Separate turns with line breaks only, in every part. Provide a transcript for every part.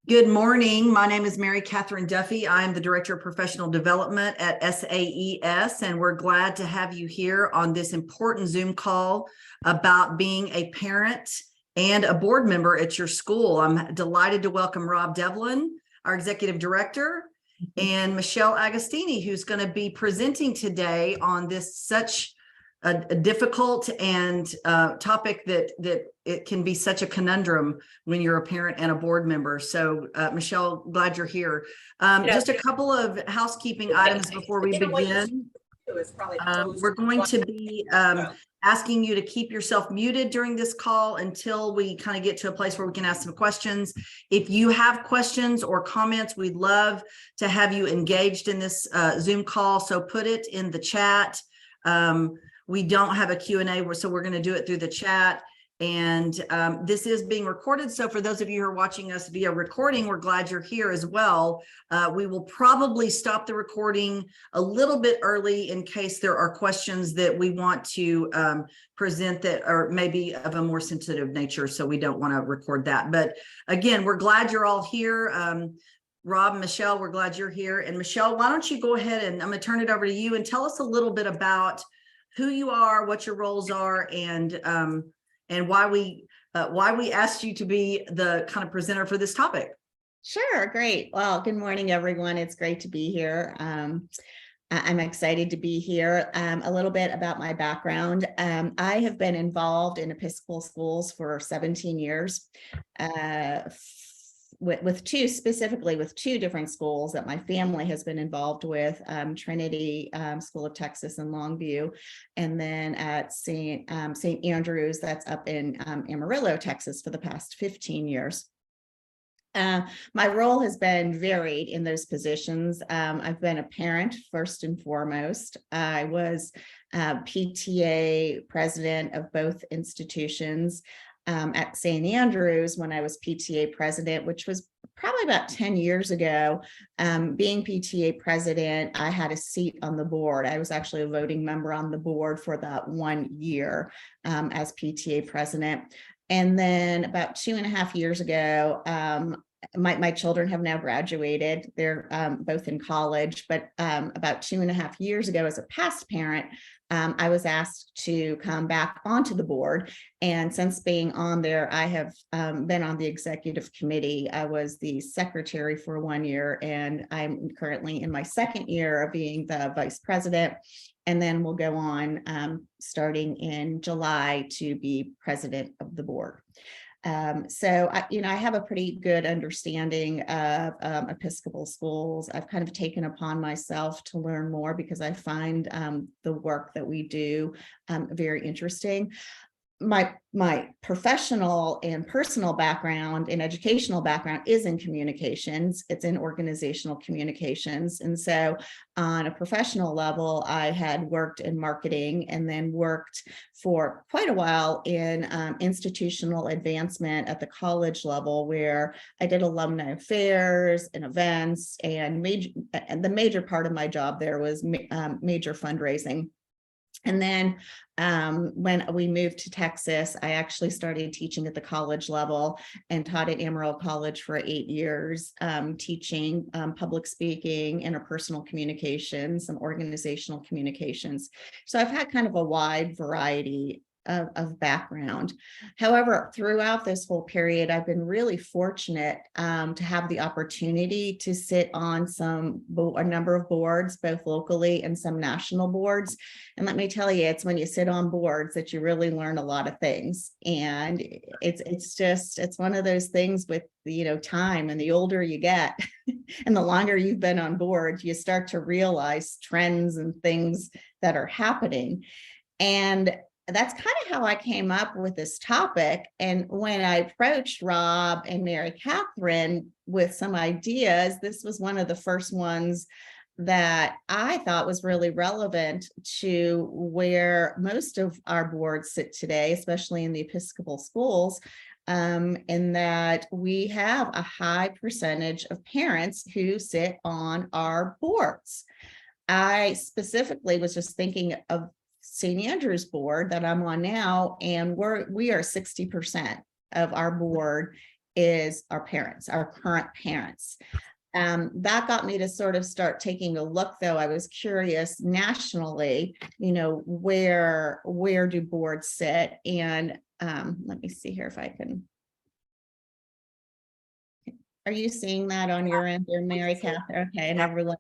Good morning. My name is Katherine Duffy. I'm the Director of Professional Development at SAES, and we're glad to have you here on this important Zoom call about being a parent and a board member at your school. I'm delighted to welcome Rob Devlin, our Executive Director, and Michele Agostini, who's going to be presenting today on this such a difficult and topic that it can be such a conundrum when you're a parent and a board member. So Michele, glad you're here. Just a couple of housekeeping items before we begin. We're going to be asking you to keep yourself muted during this call until we kind of get to a place where we can ask some questions. If you have questions or comments, we'd love to have you engaged in this Zoom call. So put it in the chat. We don't have a Q&A, so we're going to do it through the chat. And this is being recorded. So for those of you who are watching us via recording, we're glad you're here as well. We will probably stop the recording a little bit early in case there are questions that we want to present that are maybe of a more sensitive nature. So we don't want to record that. But again, we're glad you're all here. Rob, Michele, we're glad you're here. And Michele, why don't you go ahead and I'm going to turn it over to you and tell us a little bit about who you are, what your roles are, and why we asked you to be the kind of presenter for this topic.
Sure, great. Well, good morning, everyone. It's great to be here. I'm excited to be here. A little bit about my background. I have been involved in Episcopal schools for 17 years. With two different schools that my family has been involved with, Trinity School of Texas in Longview, and then at St. Andrews, that's up in Amarillo, Texas, for the past 15 years. My role has been varied in those positions. I've been a parent first and foremost. I was PTA president of both institutions. At St. Andrews, when I was PTA president, which was probably about 10 years ago, being PTA president, I had a seat on the board. I was actually a voting member on the board for that 1 year as PTA president. And then about 2.5 years ago, my children have now graduated. They're both in college, but about 2.5 years ago, as a past parent, I was asked to come back onto the board. And since being on there, I have been on the executive committee. I was the secretary for 1 year, and I'm currently in my second year of being the vice president. And then we'll go on starting in July to be president of the board. So I have a pretty good understanding of Episcopal schools. I've kind of taken upon myself to learn more because I find the work that we do very interesting. My professional and personal background and educational background is in communications. It's in organizational communications. And so on a professional level, I had worked in marketing and then worked for quite a while in institutional advancement at the college level, where I did alumni affairs and events, and the major part of my job there was major fundraising. And then when we moved to Texas, I actually started teaching at the college level and taught at Amarillo College for 8 years, teaching public speaking, interpersonal communications, and organizational communications. So I've had kind of a wide variety of background. However, throughout this whole period, I've been really fortunate to have the opportunity to sit on a number of boards, both locally and some national boards. And let me tell you, it's when you sit on boards that you really learn a lot of things. And it's one of those things with time, and the older you get and the longer you've been on board, you start to realize trends and things that are happening. And that's kind of how I came up with this topic. And when I approached Rob and Mary Katherine with some ideas, this was one of the first ones that I thought was really relevant to where most of our boards sit today, especially in the Episcopal schools, in that we have a high percentage of parents who sit on our boards. I specifically was just thinking of St. Andrews board that I'm on now, and we are 60% of our board is our parents, our current parents. That got me to sort of start taking a look, though. I was curious nationally, where do boards sit? And let me see here if I can. Are you seeing that on your end there, Mary Catherine? Okay, and everyone.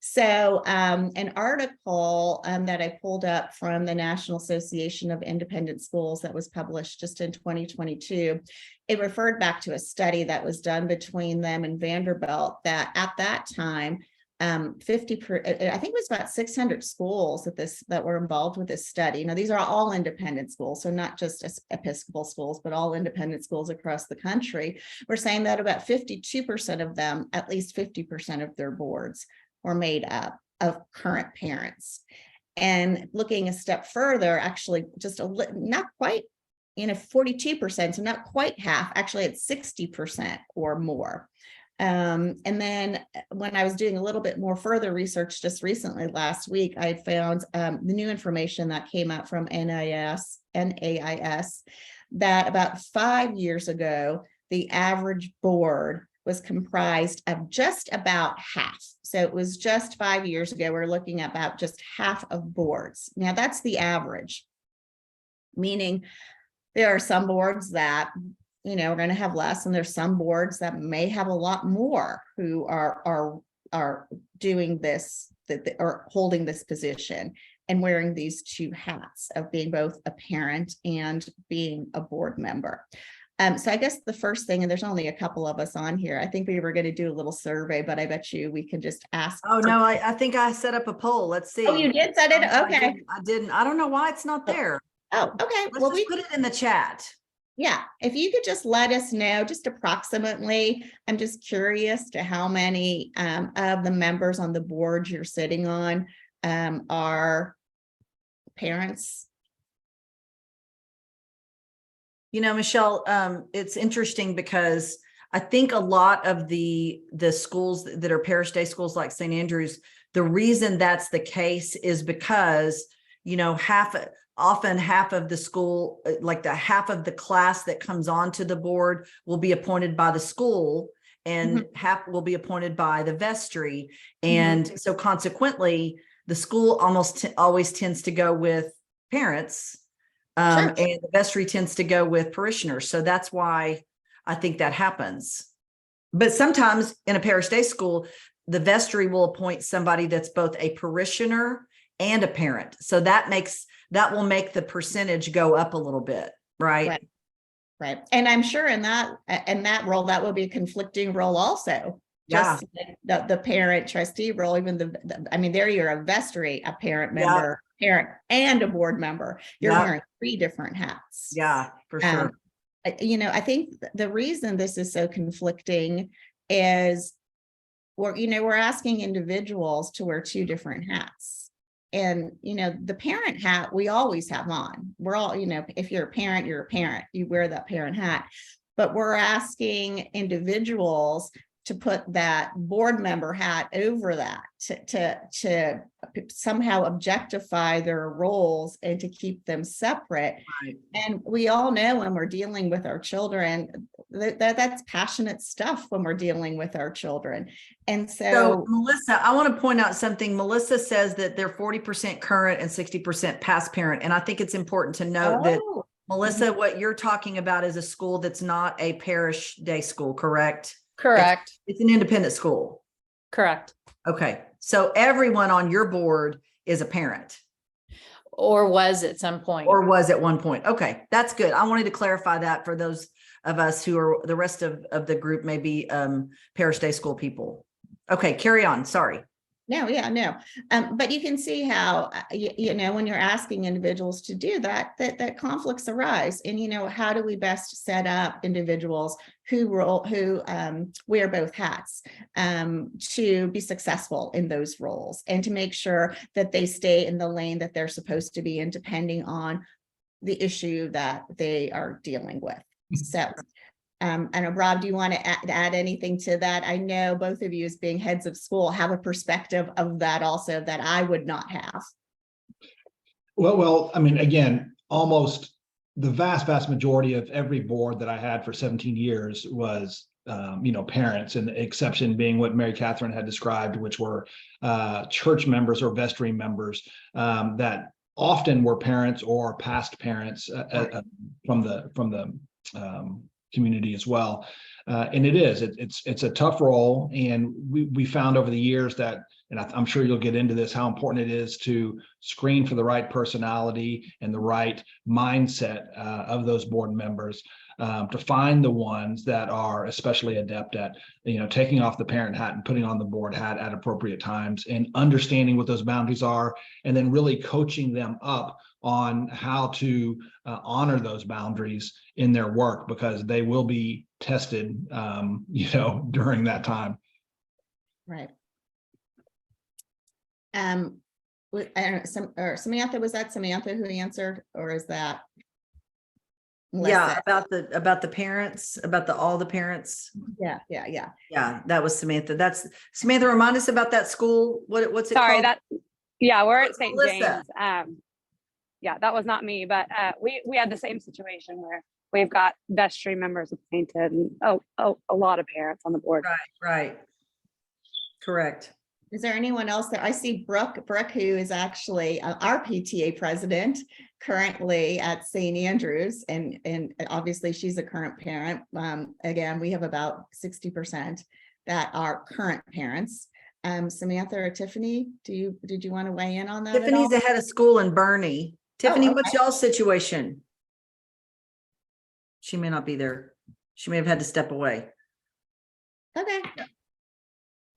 So an article that I pulled up from the National Association of Independent Schools that was published just in 2022, it referred back to a study that was done between them and Vanderbilt that at that time, I think it was about 600 schools that were involved with this study. Now, these are all independent schools, so not just Episcopal schools, but all independent schools across the country. We're saying that about 52% of them, at least 50% of their boards, were made up of current parents. And looking a step further, actually just not quite, 42%, so not quite half, actually it's 60% or more. And then when I was doing a little bit more further research just recently last week, I found the new information that came out from NAIS, that about 5 years ago, the average board was comprised of just about half. So it was just 5 years ago, we're looking at about just half of boards. Now that's the average, meaning there are some boards that are going to have less, and there's some boards that may have a lot more who are doing this, that are holding this position and wearing these two hats of being both a parent and being a board member. So I guess the first thing, and there's only a couple of us on here, I think we were going to do a little survey, but I bet you we can just ask.
Oh, no, I think I set up a poll. Let's see.
Oh, you did set it? Okay.
I didn't. I don't know why it's not there.
Oh, okay.
Let's just put it in the chat.
Yeah, if you could just let us know, just approximately, I'm just curious to how many of the members on the board you're sitting on are parents.
Michelle, it's interesting because I think a lot of the schools that are parish day schools like St. Andrews, the reason that's the case is because, often half of the school, like half of the class that comes onto the board will be appointed by the school, and half will be appointed by the vestry. And so consequently, the school almost always tends to go with parents, and the vestry tends to go with parishioners. So that's why I think that happens. But sometimes in a parish day school, the vestry will appoint somebody that's both a parishioner and a parent. So that will make the percentage go up a little bit, right?
Right. And I'm sure in that role, that will be a conflicting role also. Just the parent trustee role, even there you're a vestry, a parent member, parent, and a board member. You're wearing 3 different hats.
Yeah, for sure.
I think the reason this is so conflicting is we're asking individuals to wear 2 different hats. And, the parent hat, we always have on. We're all, if you're a parent, you're a parent, you wear that parent hat. But we're asking individuals to put that board member hat over that, to somehow objectify their roles and to keep them separate. Right. And we all know when we're dealing with our children, that's passionate stuff when we're dealing with our children. And so
Melissa, I want to point out something. Melissa says that they're 40% current and 60% past parent. And I think it's important to note that, Melissa, what you're talking about is a school that's not a parish day school, correct?
Correct.
It's an independent school.
Correct.
Okay. So everyone on your board is a parent.
Or was at some point.
Or was at one point. Okay. That's good. I wanted to clarify that for those of us who are, the rest of the group may be parish day school people. Okay. Carry on. Sorry.
No. But you can see how, when you're asking individuals to do that conflicts arise. And, how do we best set up individuals who wear both hats to be successful in those roles and to make sure that they stay in the lane that they're supposed to be in, depending on the issue that they are dealing with. So I know, Rob, do you want to add anything to that? I know both of you, as being heads of school, have a perspective of that also that I would not have.
Well, again, almost the vast majority of every board that I had for 17 years was, parents, and the exception being what Mary Katherine had described, which were church members or vestry members that often were parents or past parents from the community as well. And it's a tough role. And we found over the years that, and I'm sure you'll get into this, how important it is to screen for the right personality and the right mindset of those board members, to find the ones that are especially adept at, taking off the parent hat and putting on the board hat at appropriate times, and understanding what those boundaries are, and then really coaching them up on how to honor those boundaries in their work, because they will be tested, during that time.
Right. I don't know, Samantha, was that Samantha who answered, or is that?
Yeah, about the parents, about all the parents.
Yeah.
Yeah, that was Samantha. That's Samantha. Remind us about that school. What's it
Sorry,
called?
we're at St.
Melissa.
James. Yeah, that was not me, but we had the same situation where we've got vestry members appointed, and a lot of parents on the board.
Right. Correct.
Is there anyone else there? I see Brooke, who is actually our PTA president currently at St. Andrews, and obviously she's a current parent. Again, we have about 60% that are current parents. Samantha or Tiffany, did you want to weigh in on that?
Tiffany's the head of school in Bernie. Tiffany,
okay.
what's y'all's situation? She may not be there. She may have had to step away.
Okay.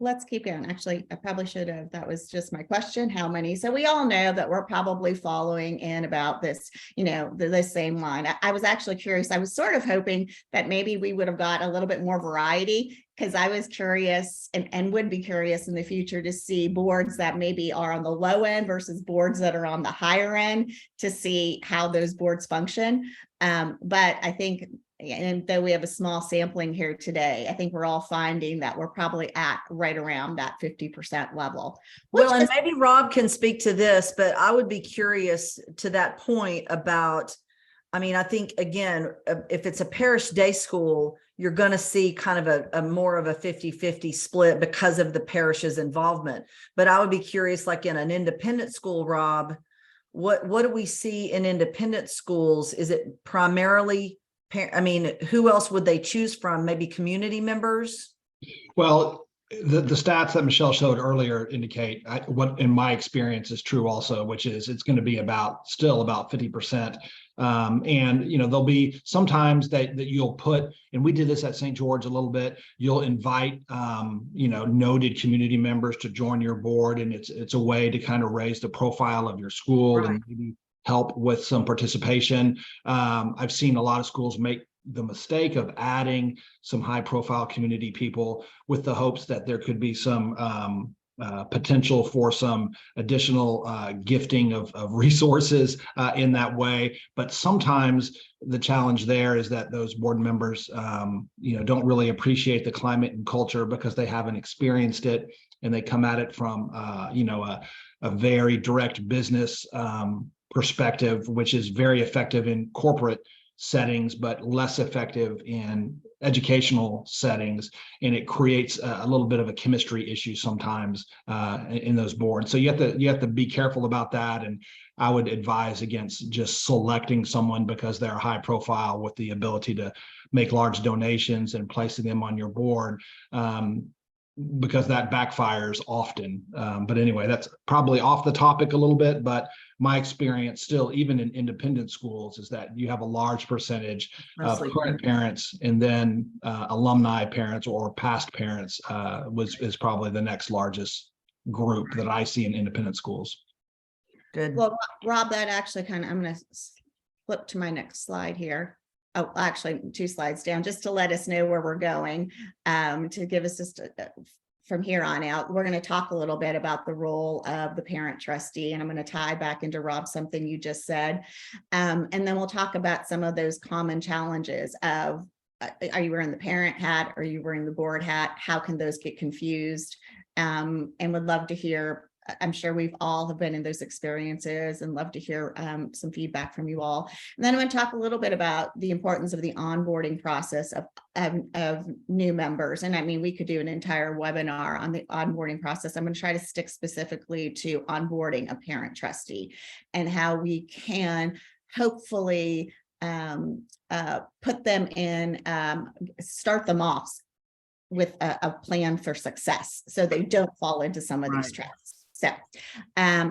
Let's keep going. Actually, I probably should have. That was just my question. How many? So we all know that we're probably following in about this, the same line. I was actually curious. I was sort of hoping that maybe we would have got a little bit more variety, because I was curious and would be curious in the future to see boards that maybe are on the low end versus boards that are on the higher end, to see how those boards function. But I think, and though we have a small sampling here today, I think we're all finding that we're probably at right around that 50% level.
Well, and maybe Rob can speak to this, but I would be curious to that point about, I think, again, if it's a parish day school, you're going to see kind of a more of a 50-50 split because of the parish's involvement. But I would be curious, like in an independent school, Rob, what do we see in independent schools? Is it primarily, who else would they choose from? Maybe community members?
Well, the stats that Michele showed earlier indicate what in my experience is true also, which is it's going to be still about 50%. And there'll be sometimes that you'll put, and we did this at St. George a little bit, you'll invite noted community members to join your board, and it's a way to kind of raise the profile of your school, right, and maybe help with some participation. I've seen a lot of schools make the mistake of adding some high profile community people with the hopes that there could be some potential for some additional gifting of resources in that way. But sometimes the challenge there is that those board members don't really appreciate the climate and culture because they haven't experienced it, and they come at it from a very direct business perspective, which is very effective in corporate settings, but less effective in educational settings. And it creates a little bit of a chemistry issue sometimes in those boards. So you have to be careful about that. And I would advise against just selecting someone because they're high profile with the ability to make large donations and placing them on your board, because that backfires often. But anyway, that's probably off the topic a little bit, but my experience still, even in independent schools, is that you have a large percentage of current parents, and then alumni parents or past parents is probably the next largest group that I see in independent schools.
Good.
Well, Rob, that actually I'm going to flip to my next slide here. Oh, actually 2 slides down, just to let us know where we're going, to give us just from here on out. We're going to talk a little bit about the role of the parent trustee, and I'm going to tie back into Rob something you just said. And then we'll talk about some of those common challenges of, are you wearing the parent hat? Are you wearing the board hat? How can those get confused? And would love to hear I'm sure we've all have been in those experiences and love to hear some feedback from you all. And then I'm going to talk a little bit about the importance of the onboarding process of new members. And I mean, we could do an entire webinar on the onboarding process. I'm going to try to stick specifically to onboarding a parent trustee and how we can hopefully put them in, start them off with a plan for success so they don't fall into some of these traps.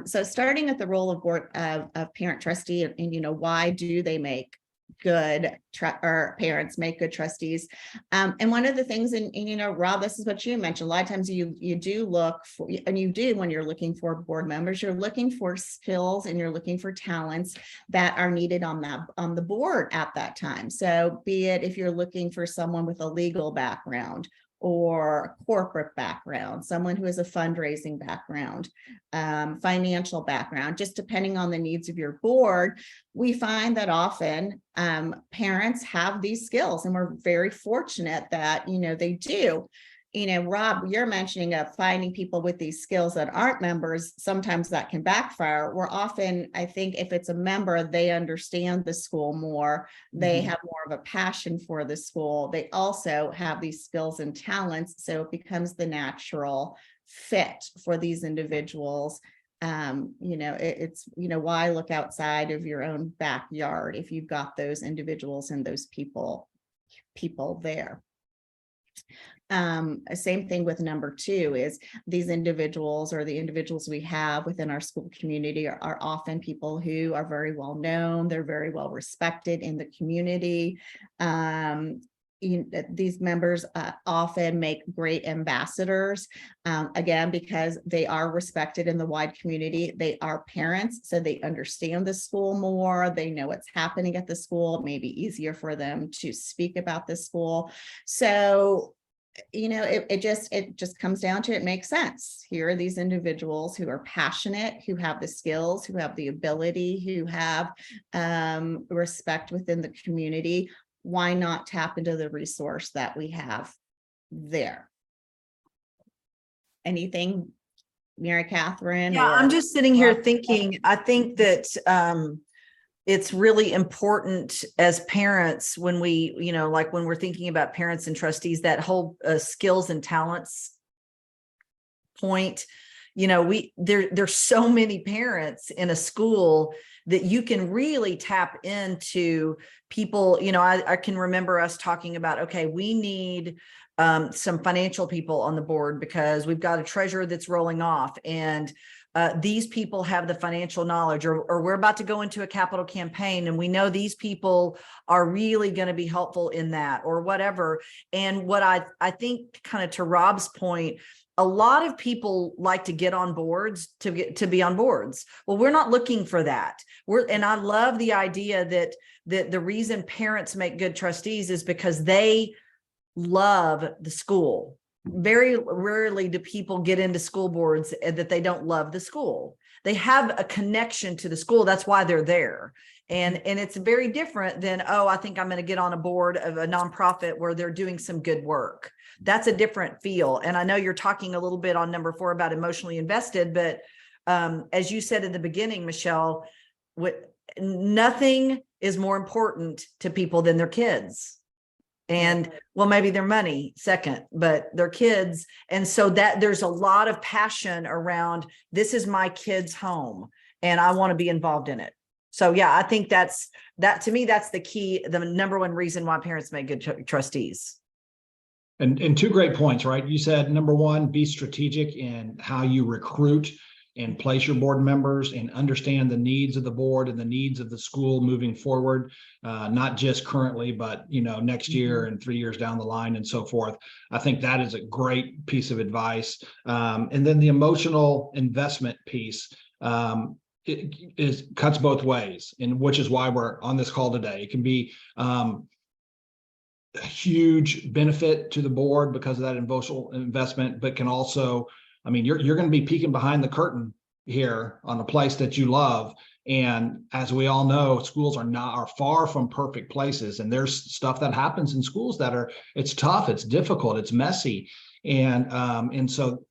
So starting at the role of board of parent trustee, and you know, why do they make good or parents make good trustees? And one of the things, and you know, Rob, this is what you mentioned, a lot of times you do look for, and you do when you're looking for board members, you're looking for skills and you're looking for talents that are needed on the board at that time. So be it if you're looking for someone with a legal background or corporate background, someone who has a fundraising background, financial background, just depending on the needs of your board, we find that often parents have these skills, and we're very fortunate that, you know, they do. You know, Rob, you're mentioning of finding people with these skills that aren't members. Sometimes that can backfire. We're often, I think, if it's a member, they understand the school more. They have more of a passion for the school. They also have these skills and talents. So it becomes the natural fit for these individuals. You know, it's, you know, why look outside of your own backyard if you've got those individuals and those people there. Same thing with number two is these individuals, or the individuals we have within our school community are often people who are very well known. They're very well respected in the community. These members often make great ambassadors, again, because they are respected in the wide community. They are parents, so they understand the school more. They know what's happening at the school. It may be easier for them to speak about the school. So, you know, it just comes down to, it makes sense. Here are these individuals who are passionate, who have the skills, who have the ability, who have respect within the community. Why not tap into the resource that we have there? Anything, Mary Katherine?
Yeah, I'm just sitting here thinking, I think that it's really important as parents when we, you know, like when we're thinking about parents and trustees, that whole skills and talents point, you know, there's so many parents in a school that you can really tap into people. You know, I can remember us talking about, okay, we need some financial people on the board because we've got a treasurer that's rolling off, and these people have the financial knowledge, or we're about to go into a capital campaign and we know these people are really going to be helpful in that, or whatever. And what I think, kind of to Rob's point, a lot of people like to get on boards to be on boards. Well, we're not looking for that. And I love the idea that the reason parents make good trustees is because they love the school. Very rarely do people get into school boards that they don't love the school. They have a connection to the school. That's why they're there. And it's very different than, oh, I think I'm going to get on a board of a nonprofit where they're doing some good work. That's a different feel. And I know you're talking a little bit on number 4 about emotionally invested, but as you said in the beginning, Michele, nothing is more important to people than their kids. And well, maybe their money second, but their kids. And so that there's a lot of passion around, this is my kid's home and I want to be involved in it. So yeah, I think that to me, that's the key, the number one reason why parents make good trustees.
And 2 great points, right? You said, number 1, be strategic in how you recruit and place your board members and understand the needs of the board and the needs of the school moving forward, not just currently, but, you know, next year and 3 years down the line and so forth. I think that is a great piece of advice. And then the emotional investment piece, it cuts both ways, and which is why we're on this call today. It can be a huge benefit to the board because of that emotional investment, but can also, I mean, you're going to be peeking behind the curtain here on a place that you love. And as we all know, schools are far from perfect places. And there's stuff that happens in schools that it's tough, it's difficult, it's messy. And so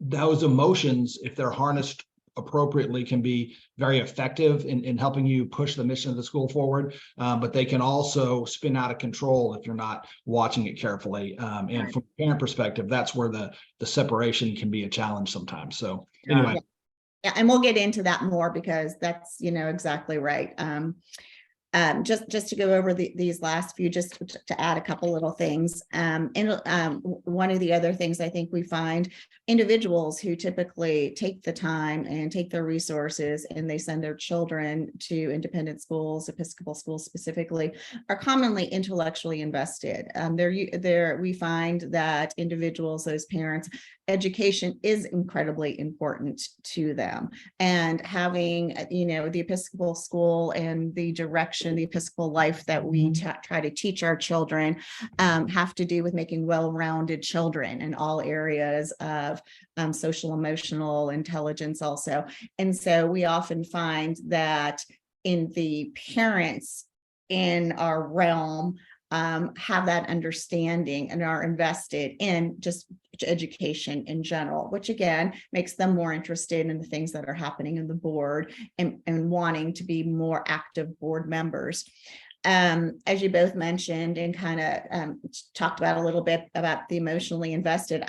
those emotions, if they're harnessed appropriately, can be very effective in helping you push the mission of the school forward. But they can also spin out of control if you're not watching it carefully. And
Right.
from a parent perspective, that's where the separation can be a challenge sometimes. So anyway.
Yeah, and we'll get into that more because that's, exactly right. Just to go over these last few, just to add a couple little things. One of the other things I think we find, individuals who typically take the time and take their resources and they send their children to independent schools, Episcopal schools specifically, are commonly intellectually invested. We find that individuals, those parents, education is incredibly important to them, and having the Episcopal school and the direction, the Episcopal life that we try to teach our children have to do with making well-rounded children in all areas of social emotional intelligence also. And so we often find that in the parents in our realm have that understanding and are invested in just education in general, which again makes them more interested in the things that are happening in the board and wanting to be more active board members. As you both mentioned and kind of talked about a little bit about the emotionally invested,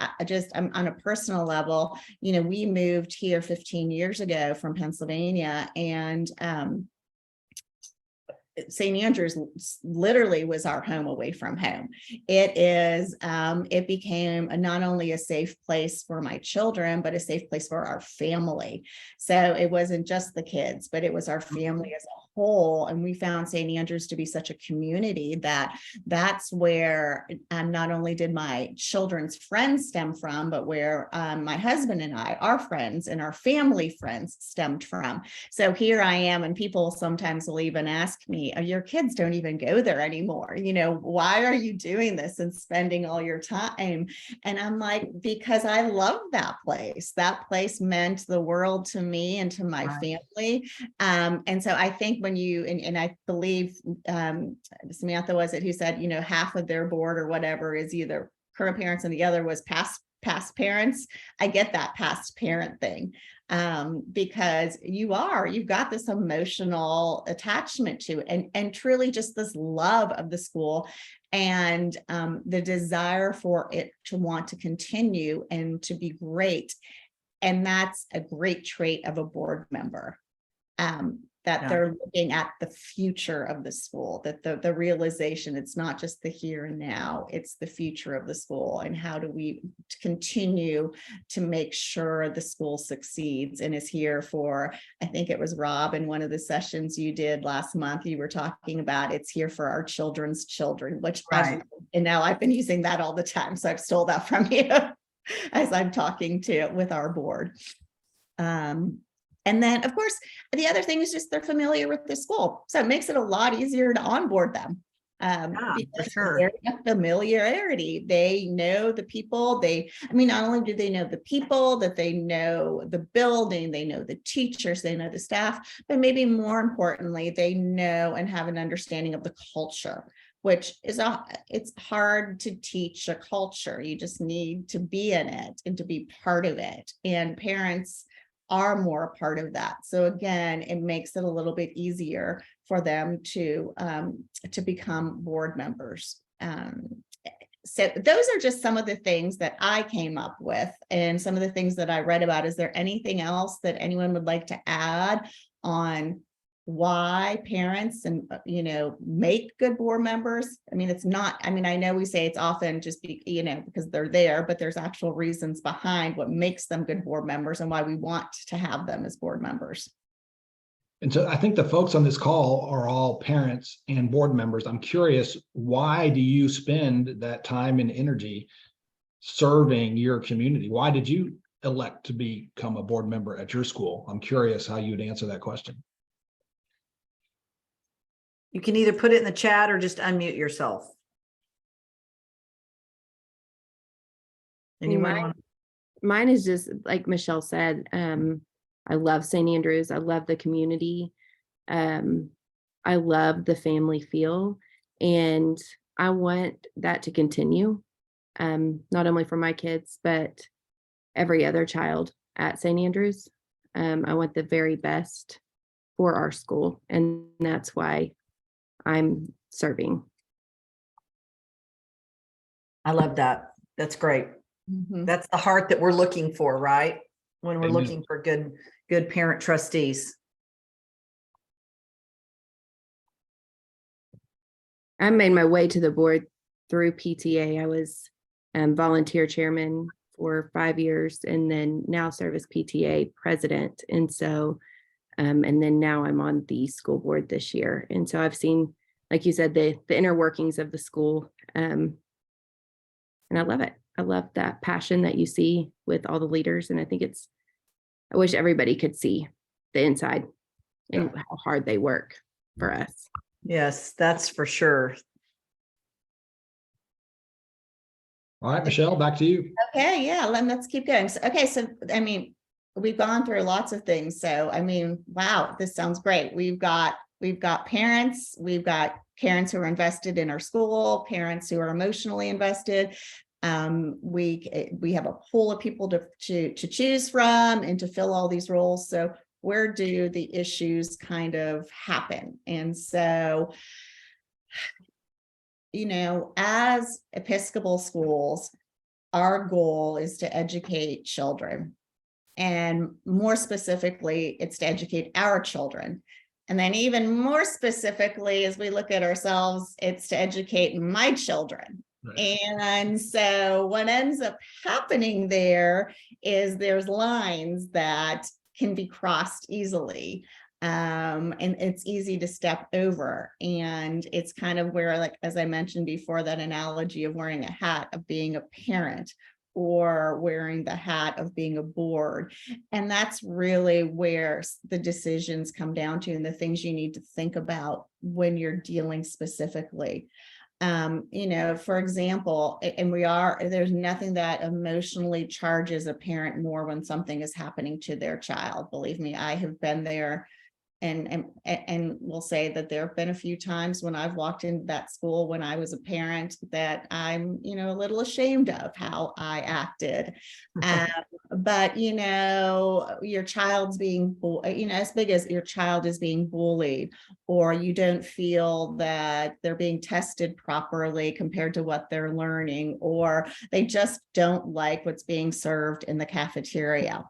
I'm on a personal level, we moved here 15 years ago from Pennsylvania, and St. Andrews literally was our home away from home. It became not only a safe place for my children, but a safe place for our family. So it wasn't just the kids, but it was our family as a whole. And we found St. Andrews to be such a community that's where not only did my children's friends stem from, but where my husband and I, our friends and our family friends stemmed from. So here I am, and people sometimes will even ask me, your kids don't even go there anymore. Why are you doing this and spending all your time? And I'm like, because I love that place. That place meant the world to me and to my family. And so I think when you, and I believe Samantha was it who said, half of their board or whatever is either current parents and the other was past parents. I get that past parent thing. Because you've got this emotional attachment to it, and truly just this love of the school and the desire for it to want to continue and to be great. And that's a great trait of a board member. They're looking at the future of the school, that the realization, it's not just the here and now, it's the future of the school. And how do we continue to make sure the school succeeds and is here for, I think it was Rob, in one of the sessions you did last month, you were talking about it's here for our children's children, which and now I've been using that all the time. So I've stole that from you as I'm talking with our board. And then, of course, the other thing is just they're familiar with the school. So it makes it a lot easier to onboard them.
For sure.
There's familiarity. They know the people. Not only do they know the people, that they know the building, they know the teachers, they know the staff, but maybe more importantly, they know and have an understanding of the culture, which is it's hard to teach a culture. You just need to be in it and to be part of it. And parents are more a part of that. So again, it makes it a little bit easier for them to become board members. So those are just some of the things that I came up with and some of the things that I read about. Is there anything else that anyone would like to add on why parents and make good board members? It's not, I know we say it's often just because they're there, but there's actual reasons behind what makes them good board members and why we want to have them as board members.
And so I think the folks on this call are all parents and board members. I'm curious, why do you spend that time and energy serving your community? Why did you elect to become a board member at your school? I'm curious how you'd answer that question.
You can either put it in the chat or just unmute yourself. Anyone?
Mine is just like Michelle said. I love St. Andrews. I love the community. I love the family feel, and I want that to continue. Not only for my kids, but every other child at St. Andrews. I want the very best for our school, and that's why I'm serving.
I love that. That's great.
Mhm.
That's the heart that we're looking for, right? When we're
Amen.
looking for good parent trustees.
I made my way to the board through PTA. I was volunteer chairman for 5 years, and then now serve as PTA president. And so, and then now I'm on the school board this year. And so I've seen, like you said, the inner workings of the school. And I love it. I love that passion that you see with all the leaders. And I think I wish everybody could see the inside and how hard they work for us.
Yes, that's for sure.
All right, Michelle, back to you.
Okay, yeah, let's keep going. So, I mean, we've gone through lots of things. So, I mean, wow, this sounds great. We've got parents, we've got parents who are invested in our school, parents who are emotionally invested. We have a pool of people to choose from and to fill all these roles. So where do the issues kind of happen? And so, you know, as Episcopal schools, our goal is to educate children. And more specifically, it's to educate our children. And then even more specifically, as we look at ourselves, it's to educate my children.
Right.
And so what ends up happening there is there's lines that can be crossed easily. And it's easy to step over. And it's kind of where, like, as I mentioned before, that analogy of wearing a hat of being a parent or wearing the hat of being a board. And that's really where the decisions come down to and the things you need to think about when you're dealing specifically. You know, for example, and there's nothing that emotionally charges a parent more when something is happening to their child. Believe me, I have been there. And will say that there have been a few times when I've walked into that school when I was a parent that I'm, you know, a little ashamed of how I acted. But, you know, your child's being, you know, as big as your child is being bullied, or you don't feel that they're being tested properly compared to what they're learning, or they just don't like what's being served in the cafeteria.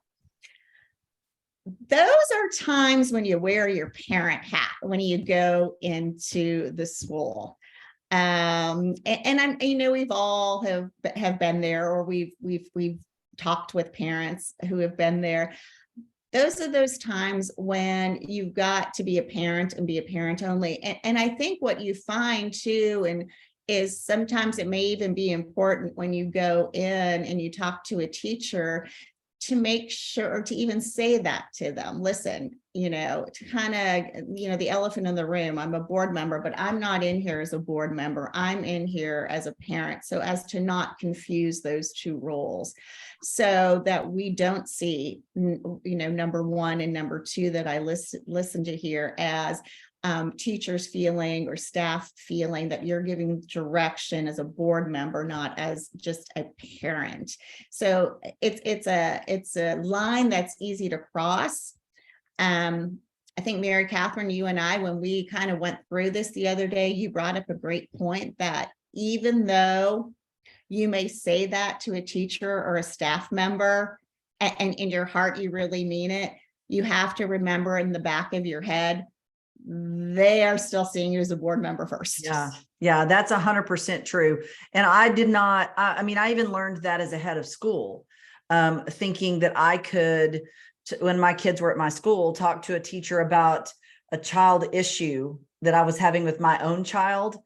Those are times when you wear your parent hat, when you go into the school. And I'm, you know, we've all have been there, or we've talked with parents who have been there. Those are those times when you've got to be a parent and be a parent only. And I think what you find too, and is sometimes it may even be important when you go in and you talk to a teacher to make sure, to even say that to them. Listen, you know, to kind of, you know, the elephant in the room, I'm a board member, but I'm not in here as a board member. I'm in here as a parent. So as to not confuse those two roles, so that we don't see, you know, number one and number two that I listen to here as teachers feeling or staff feeling that you're giving direction as a board member, not as just a parent. So it's a line that's easy to cross. I think Mary Katherine, you and I, when we kind of went through this the other day, you brought up a great point that even though you may say that to a teacher or a staff member, and in your heart you really mean it, you have to remember in the back of your head, they are still seeing you as a board member first.
Yeah, that's 100% true. And I did not, I mean, I even learned that as a head of school, thinking that I could, when my kids were at my school, talk to a teacher about a child issue that I was having with my own child.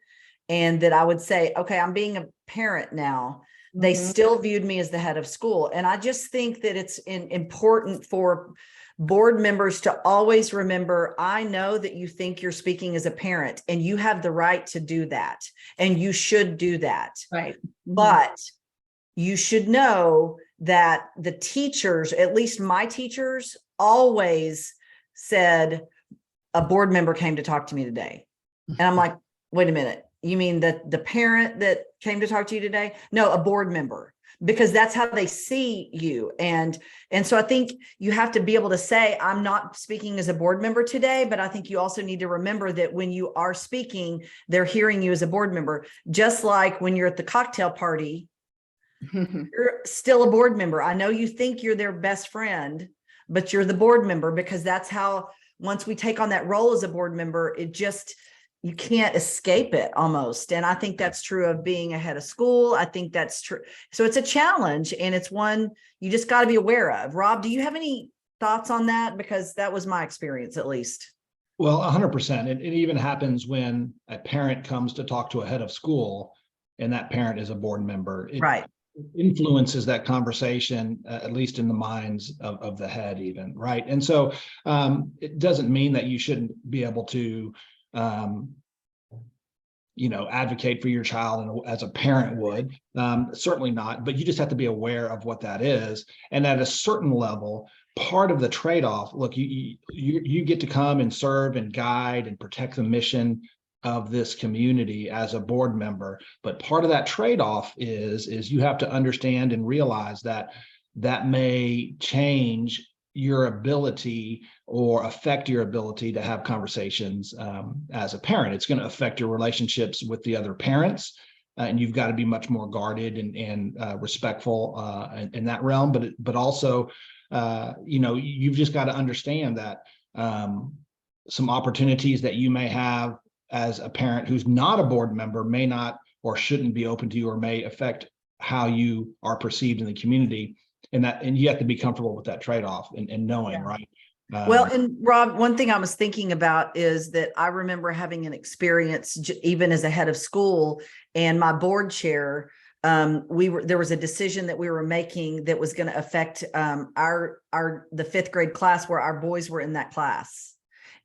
And that I would say, okay, I'm being a parent now. They still viewed me as the head of school. And I just think that it's important for board members to always remember, I know that you think you're speaking as a parent and you have the right to do that. And you should do that.
Right.
But you should know that the teachers, at least my teachers, always said, a board member came to talk to me today. And I'm like, wait a minute. You mean the parent that came to talk to you today? No, a board member, because that's how they see you. And so I think you have to be able to say, I'm not speaking as a board member today, but I think you also need to remember that when you are speaking, they're hearing you as a board member. Just like when you're at the cocktail party, you're still a board member. I know you think you're their best friend, but you're the board member, because that's how, once we take on that role as a board member, you can't escape it almost. And I think that's true of being a head of school. I think that's true. So it's a challenge, and it's one you just got to be aware of. Rob, do you have any thoughts on that? Because that was my experience, at least.
Well, 100%. It even happens when a parent comes to talk to a head of school and that parent is a board member. It
Right.
influences that conversation, at least in the minds of the head even, right? And so it doesn't mean that you shouldn't be able to advocate for your child as a parent would. Certainly not, but you just have to be aware of what that is. And at a certain level, part of the trade-off, look, you get to come and serve and guide and protect the mission of this community as a board member. But part of that trade-off is you have to understand and realize that may change your ability or affect your ability to have conversations as a parent. It's going to affect your relationships with the other parents, and you've got to be much more guarded and respectful in that realm. But also, you've just got to understand that some opportunities that you may have as a parent who's not a board member may not or shouldn't be open to you, or may affect how you are perceived in the community. And you have to be comfortable with that trade-off and knowing,
Yeah.
right?
Well, and Rob, one thing I was thinking about is that I remember having an experience even as a head of school, and my board chair, there was a decision that we were making that was going to affect the fifth grade class, where our boys were in that class.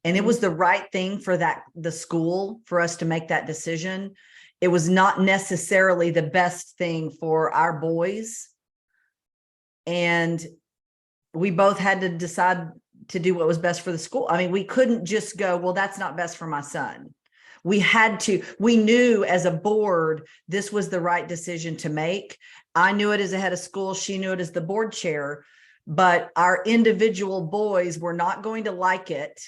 And it was the right thing for the school for us to make that decision. It was not necessarily the best thing for our boys. And we both had to decide to do what was best for the school. I mean, we couldn't just go, well, that's not best for my son. We knew as a board, this was the right decision to make. I knew it as a head of school. She knew it as the board chair, but our individual boys were not going to like it.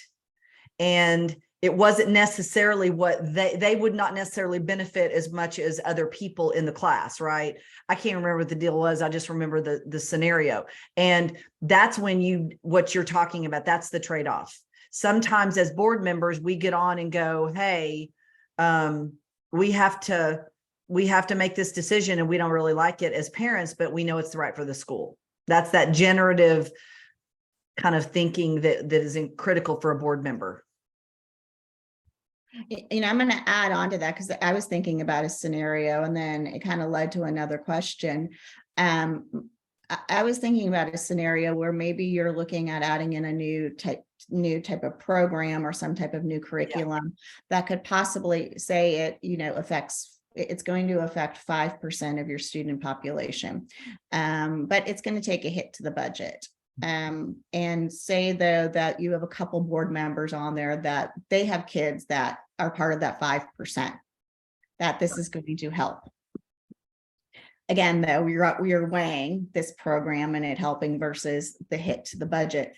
And it wasn't necessarily what they would not necessarily benefit as much as other people in the class, right? I can't remember what the deal was. I just remember the scenario. And that's what you're talking about. That's the trade-off. Sometimes as board members, we get on and go, hey, we have to make this decision, and we don't really like it as parents, but we know it's right for the school. That's that generative kind of thinking that is critical for a board member.
I'm going to add on to that, because I was thinking about a scenario, and then it kind of led to another question. I was thinking about a scenario where maybe you're looking at adding in a new type of program or some type of new curriculum that could possibly say it's going to affect 5% of your student population, but it's going to take a hit to the budget. And say though that you have a couple board members on there that they have kids that are part of that 5%, that this is going to help. Again, though, we are weighing this program and it helping versus the hit to the budget.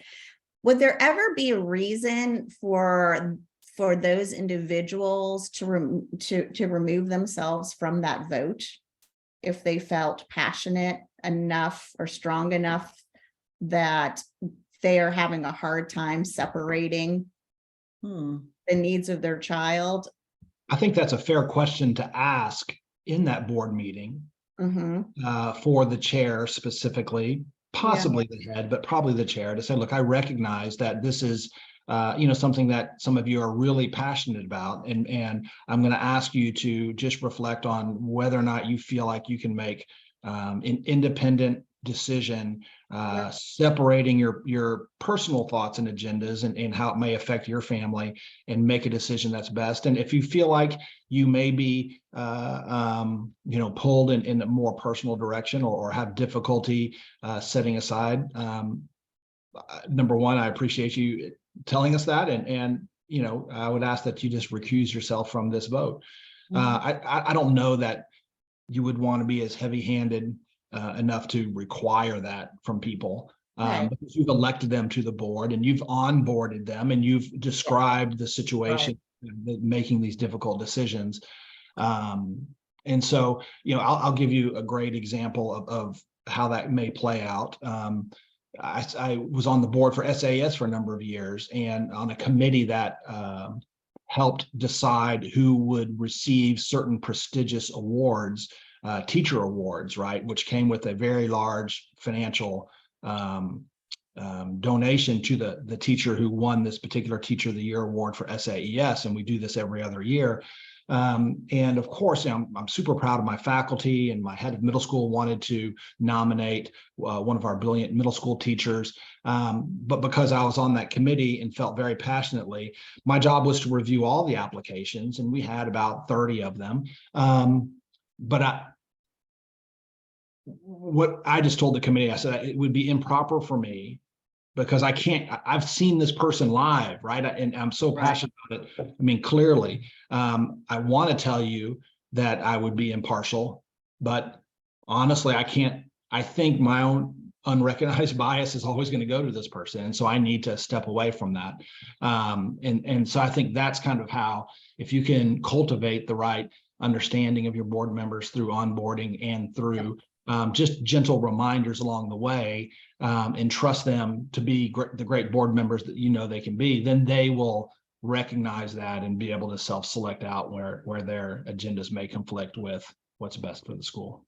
Would there ever be a reason for those individuals to remove themselves from that vote if they felt passionate enough or strong enough that they are having a hard time separating the needs of their child?
I think that's a fair question to ask in that board meeting for the chair specifically, possibly the head, but probably the chair, to say, look, I recognize that this is something that some of you are really passionate about, and I'm going to ask you to just reflect on whether or not you feel like you can make an independent decision, separating your personal thoughts and agendas and how it may affect your family, and make a decision that's best. And if you feel like you may be pulled in a more personal direction, or have difficulty setting aside, number one, I appreciate you telling us that, and I would ask that you just recuse yourself from this vote. I don't know that you would want to be as heavy-handed enough to require that from people.
Right.
Because you've elected them to the board and you've onboarded them and you've described the situation, making these difficult decisions. And so, I'll give you a great example of how that may play out. I was on the board for SAS for a number of years and on a committee that helped decide who would receive certain prestigious awards, teacher awards, right, which came with a very large financial donation to the teacher who won this particular Teacher of the Year award for SAES, and we do this every other year. And of course, I'm super proud of my faculty, and my head of middle school wanted to nominate one of our brilliant middle school teachers. But because I was on that committee and felt very passionately, my job was to review all the applications, and we had about 30 of them. What I just told the committee, I said it would be improper for me because I've seen this person live, right? And I'm so passionate about it. I mean, clearly, I want to tell you that I would be impartial, but honestly, I think my own unrecognized bias is always going to go to this person. And so I need to step away from that. And so I think that's kind of how, if you can cultivate the right understanding of your board members through onboarding and through just gentle reminders along the way, and trust them to be the great board members that they can be, then they will recognize that and be able to self-select out where their agendas may conflict with what's best for the school.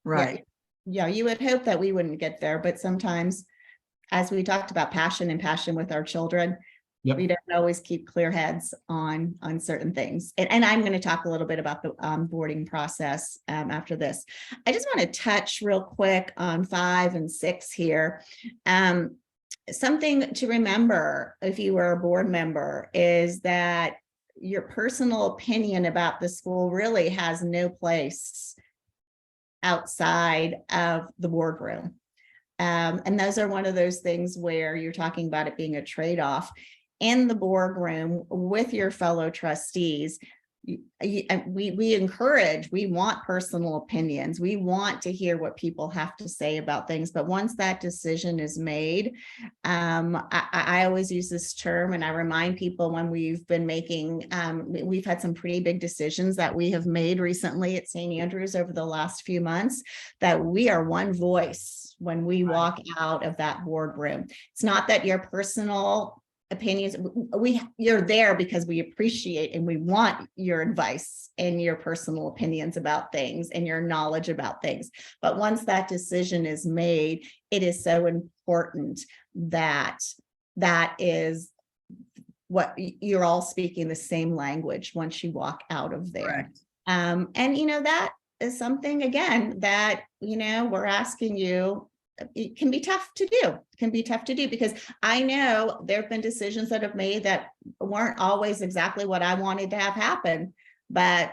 Right.
Yeah, you would hope that we wouldn't get there, but sometimes, as we talked about passion with our children, we don't always keep clear heads on certain things. And I'm going to talk a little bit about the onboarding process after this. I just want to touch real quick on 5 and 6 here. Something to remember if you were a board member is that your personal opinion about the school really has no place outside of the boardroom. And those are one of those things where you're talking about it being a trade-off. In the boardroom with your fellow trustees, we encourage, we want personal opinions. We want to hear what people have to say about things. But once that decision is made, I always use this term, and I remind people when we've been making, we've had some pretty big decisions that we have made recently at St. Andrews over the last few months, that we are one voice when we walk out of that boardroom. It's not that your personal opinions, you're there because we appreciate and we want your advice and your personal opinions about things and your knowledge about things. But once that decision is made, it is so important that that is what you're all speaking the same language once you walk out of there.
Correct.
And that is something, again, that we're asking you. It can be tough to do, because I know there have been decisions that have made that weren't always exactly what I wanted to have happen. But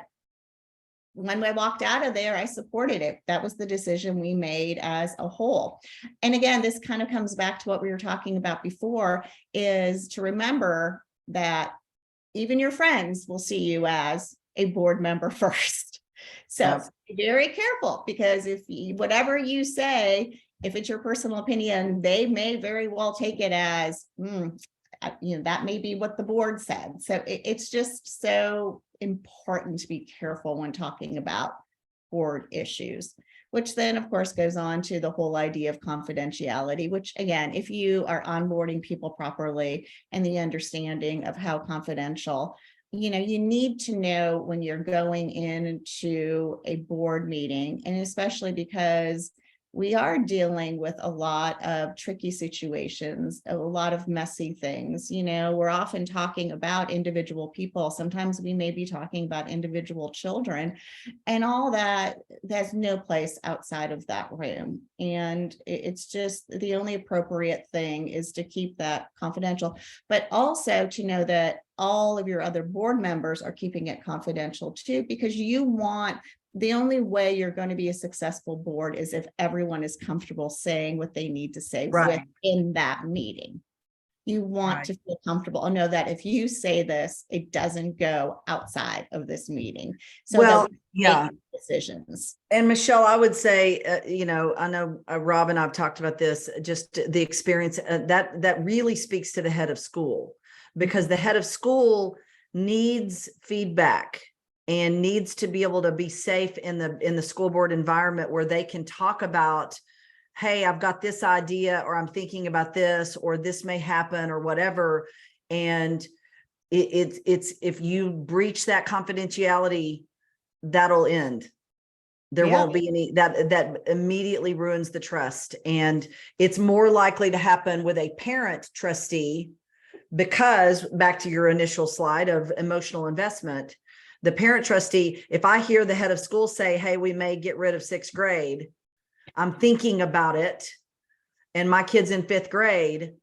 when I walked out of there, I supported it. That was the decision we made as a whole. And again, this kind of comes back to what we were talking about before, is to remember that even your friends will see you as a board member first. So be very careful, because whatever you say, if it's your personal opinion, they may very well take it as, that may be what the board said. So it's just so important to be careful when talking about board issues, which then, of course, goes on to the whole idea of confidentiality, which, again, if you are onboarding people properly and the understanding of how confidential, you need to know when you're going into a board meeting, and especially because we are dealing with a lot of tricky situations, a lot of messy things. We're often talking about individual people. Sometimes we may be talking about individual children, and all that, there's no place outside of that room. And it's just the only appropriate thing is to keep that confidential, but also to know that all of your other board members are keeping it confidential too, because the only way you're going to be a successful board is if everyone is comfortable saying what they need to say within that meeting. You want
Right.
to feel comfortable and know that if you say this, it doesn't go outside of this meeting. So
Well,
that we
yeah.
make decisions.
And Michelle, I would say, I know Rob and I've talked about this, just the experience that really speaks to the head of school, because the head of school needs feedback and needs to be able to be safe in the school board environment where they can talk about, hey, I've got this idea, or I'm thinking about this, or this may happen, or whatever. And it's if you breach that confidentiality, that'll end. There
Yeah.
won't be any, that immediately ruins the trust. And it's more likely to happen with a parent trustee, because back to your initial slide of emotional investment, the parent trustee, if I hear the head of school say, hey, we may get rid of 6th grade, I'm thinking about it, and my kid's in 5th grade,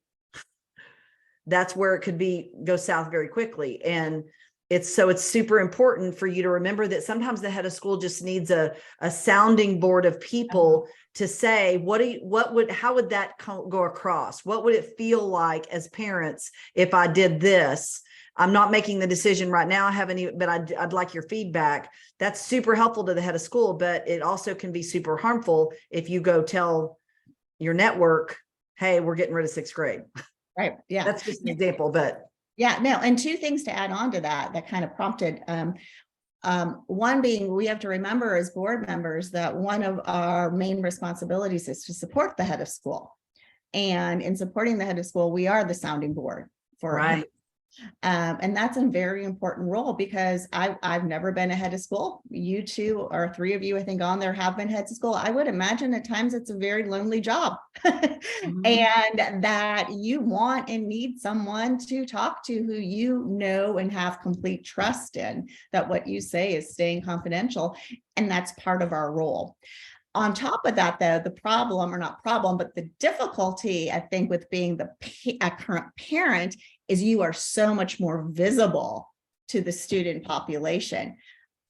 that's where it could go south very quickly. And it's super important for you to remember that sometimes the head of school just needs a sounding board of people to say, how would that go across? What would it feel like as parents if I did this? I'm not making the decision right now. I haven't even, but I'd like your feedback. That's super helpful to the head of school, but it also can be super harmful if you go tell your network, hey, we're getting rid of 6th grade.
Right. Yeah.
That's just an example, but
Yeah, no, and two things to add on to that kind of prompted. One being, we have to remember as board members that one of our main responsibilities is to support the head of school. And in supporting the head of school, we are the sounding board for him.
right.
And that's a very important role, because I've never been a head of school. You two or 3 of you, I think, on there have been heads of school. I would imagine at times it's a very lonely job. And that you want and need someone to talk to who you know and have complete trust in, that what you say is staying confidential. And that's part of our role. On top of that, though, the problem, or not problem, but the difficulty, I think, with being a current parent is you are so much more visible to the student population.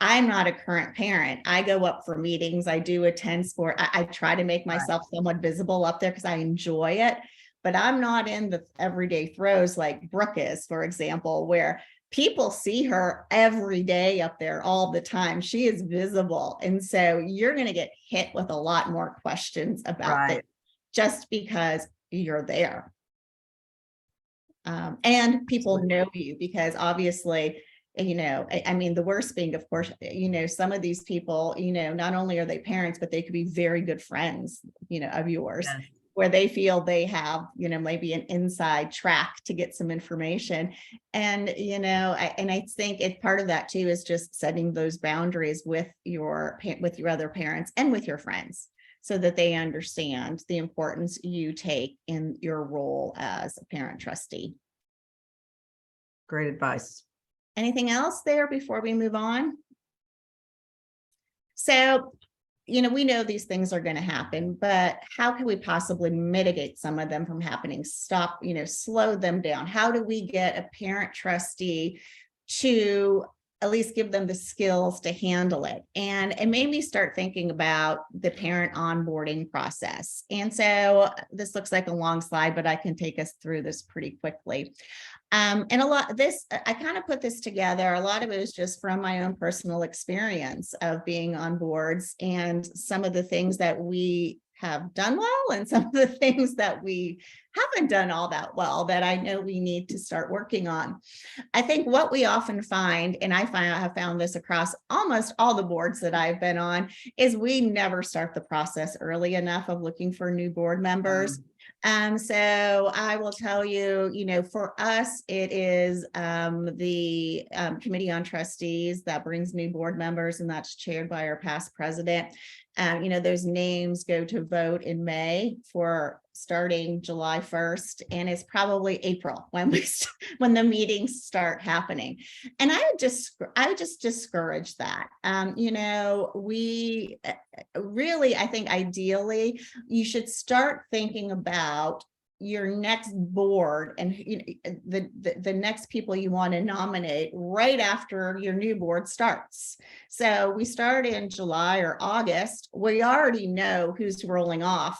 I'm not a current parent. I go up for meetings. I do attend sport. I try to make myself somewhat visible up there because I enjoy it, but I'm not in the everyday throes like Brooke is, for example, where people see her every day up there all the time. She is visible. And so you're going to get hit with a lot more questions about this just because you're there. And people know you, because obviously, I mean, the worst being, of course, some of these people, not only are they parents, but they could be very good friends, of yours. Yes. Where they feel they have, maybe an inside track to get some information. And, I think part of that too is just setting those boundaries with your other parents and with your friends, so that they understand the importance you take in your role as a parent trustee.
Great advice.
Anything else there before we move on? So, we know these things are going to happen, but how can we possibly mitigate some of them from happening? Stop, slow them down. How do we get a parent trustee to at least give them the skills to handle it? And it made me start thinking about the parent onboarding process. And so this looks like a long slide, but I can take us through this pretty quickly. And a lot of this, I kind of put this together. A lot of it is just from my own personal experience of being on boards, and some of the things that we have done well and some of the things that we haven't done all that well that I know we need to start working on. I think what we often find, and I have found this across almost all the boards that I've been on, is we never start the process early enough of looking for new board members. So I will tell you, for us, it is the Committee on Trustees that brings new board members, and that's chaired by our past president. Those names go to vote in May for starting July 1st, and it's probably April when the meetings start happening. And I would just discourage that. We really, I think ideally, you should start thinking about your next board and the next people you want to nominate right after your new board starts. So we start in July or August. We already know who's rolling off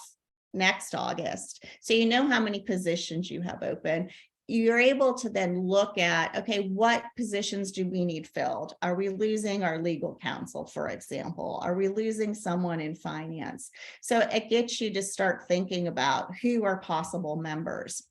next August. So you know how many positions you have open. You're able to then look at, okay, what positions do we need filled? Are we losing our legal counsel, for example? Are we losing someone in finance? So it gets you to start thinking about who are possible members.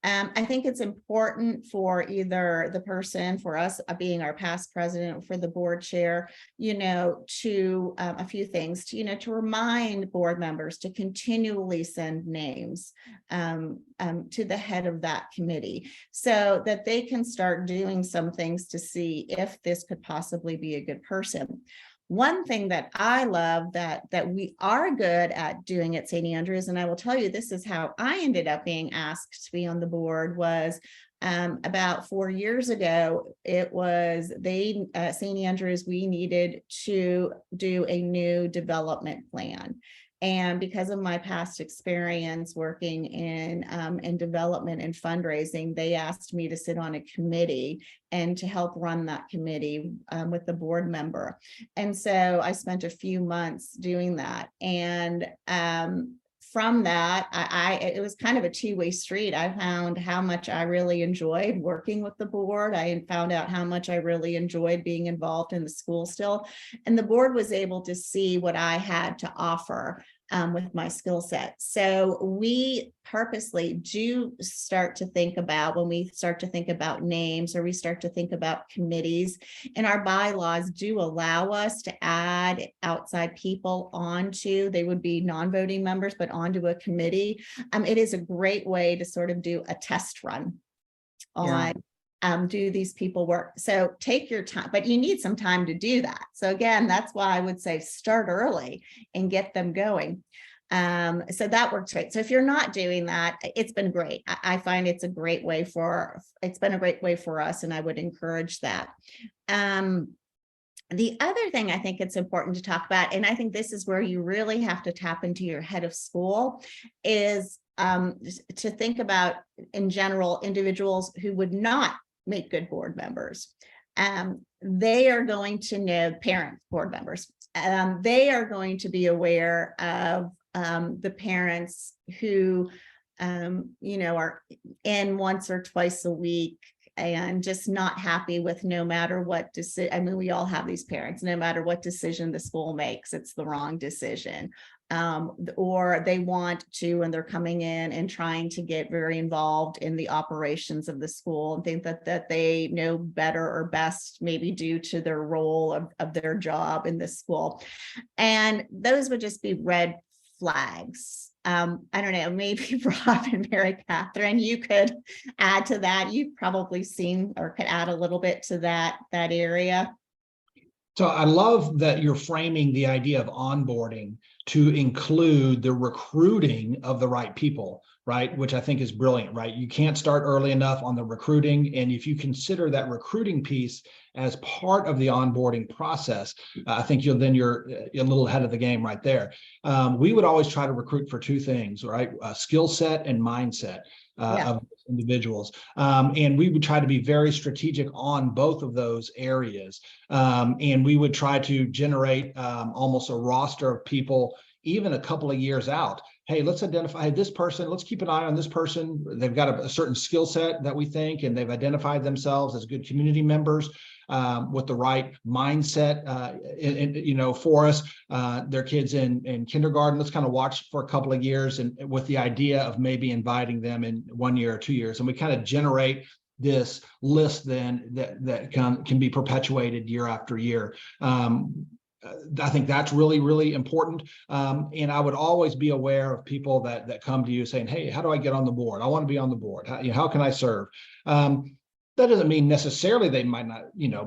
I think it's important for either the person, for us being our past president, for the board chair, to a few things, to remind board members to continually send names to the head of that committee so that they can start doing some things to see if this could possibly be a good person. One thing that I love that we are good at doing at St. Andrews, and I will tell you, this is how I ended up being asked to be on the board, was about 4 years ago. It was St. Andrews, we needed to do a new development plan. And because of my past experience working in development and fundraising, they asked me to sit on a committee and to help run that committee with the board member. And so I spent a few months doing that. And from that, it was kind of a two-way street. I found how much I really enjoyed working with the board. I found out how much I really enjoyed being involved in the school still. And the board was able to see what I had to offer with my skill set. So we purposely do start to think about, when we start to think about names or we start to think about committees, and our bylaws do allow us to add outside people onto, they would be non-voting members, but onto a committee. It is a great way to sort of do a test run on do these people work. So take your time, but you need some time to do that. So again, that's why I would say start early and get them going. So that works great. So if you're not doing that, it's been great. I find it's been a great way for us, and I would encourage that. The other thing I think it's important to talk about, and I think this is where you really have to tap into your head of school, is to think about, in general, individuals who would not make good board members. They are going to know, parent board members, they are going to be aware of the parents who, are in once or twice a week and just not happy with no matter what decision. I mean, we all have these parents, no matter what decision the school makes, it's the wrong decision. Or they want to, and they're coming in and trying to get very involved in the operations of the school and think that they know better or best, maybe due to their role of their job in the school. And those would just be red flags. I don't know, maybe Rob and Mary Katherine, you could add to that. You've probably seen or could add a little bit to that area.
So I love that you're framing the idea of onboarding to include the recruiting of the right people, right? Which I think is brilliant, right? You can't start early enough on the recruiting. And if you consider that recruiting piece as part of the onboarding process, I think you're a little ahead of the game right there. We would always try to recruit for two things, right? Skill set and mindset. Of individuals. And we would try to be very strategic on both of those areas. And we would try to generate almost a roster of people, even a couple of years out. Hey, let's identify this person. Let's keep an eye on this person. They've got a certain skill set that we think, and they've identified themselves as good community members with the right mindset, for us. Their kids in kindergarten. Let's kind of watch for a couple of years, and with the idea of maybe inviting them in 1 year or 2 years, and we kind of generate this list then that can be perpetuated year after year. I think that's really, really important. And I would always be aware of people that come to you saying, hey, how do I get on the board? I want to be on the board. How can I serve? That doesn't mean necessarily they might not,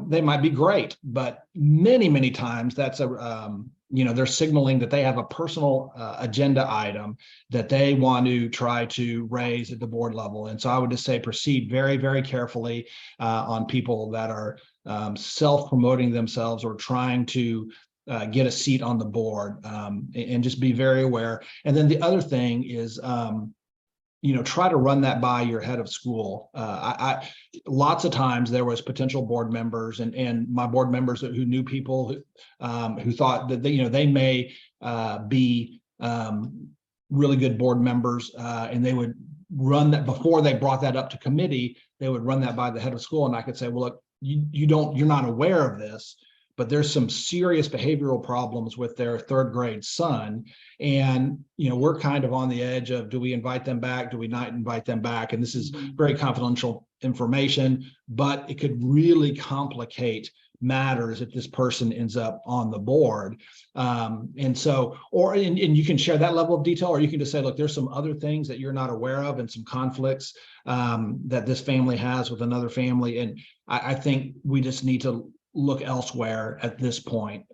they might be great, but many, many times that's they're signaling that they have a personal agenda item that they want to try to raise at the board level. And so I would just say proceed very, very carefully on people that are self-promoting themselves or trying to get a seat on the board, and just be very aware. And then the other thing is, try to run that by your head of school. I lots of times there was potential board members and my board members who knew people who thought that they may be really good board members, and they would run that before they brought that up to committee. They would run that by the head of school, and I could say, well, look, you're not aware of this, but there's some serious behavioral problems with their third grade son. And, we're kind of on the edge of, do we invite them back? Do we not invite them back? And this is very confidential information, but it could really complicate matters if this person ends up on the board. And so, and you can share that level of detail, or you can just say, look, there's some other things that you're not aware of and some conflicts that this family has with another family. And I think we just need to look elsewhere at this point,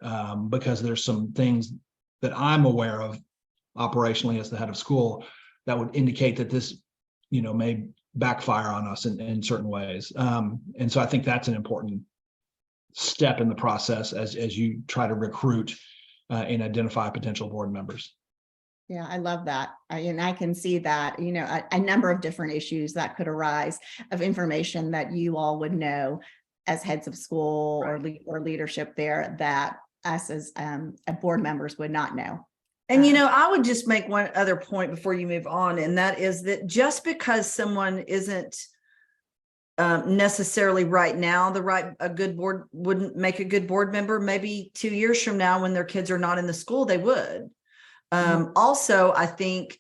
because there's some things that I'm aware of operationally as the head of school that would indicate that this, may backfire on us in certain ways. And so I think that's an important step in the process as you try to recruit and identify potential board members.
Yeah, I love that. And I can see that, a number of different issues that could arise of information that you all would know as heads of school or leadership there that us as board members would not know.
And, I would just make one other point before you move on, and that is that just because someone isn't necessarily right now a good board wouldn't make a good board member, maybe 2 years from now when their kids are not in the school, they would. Also, I think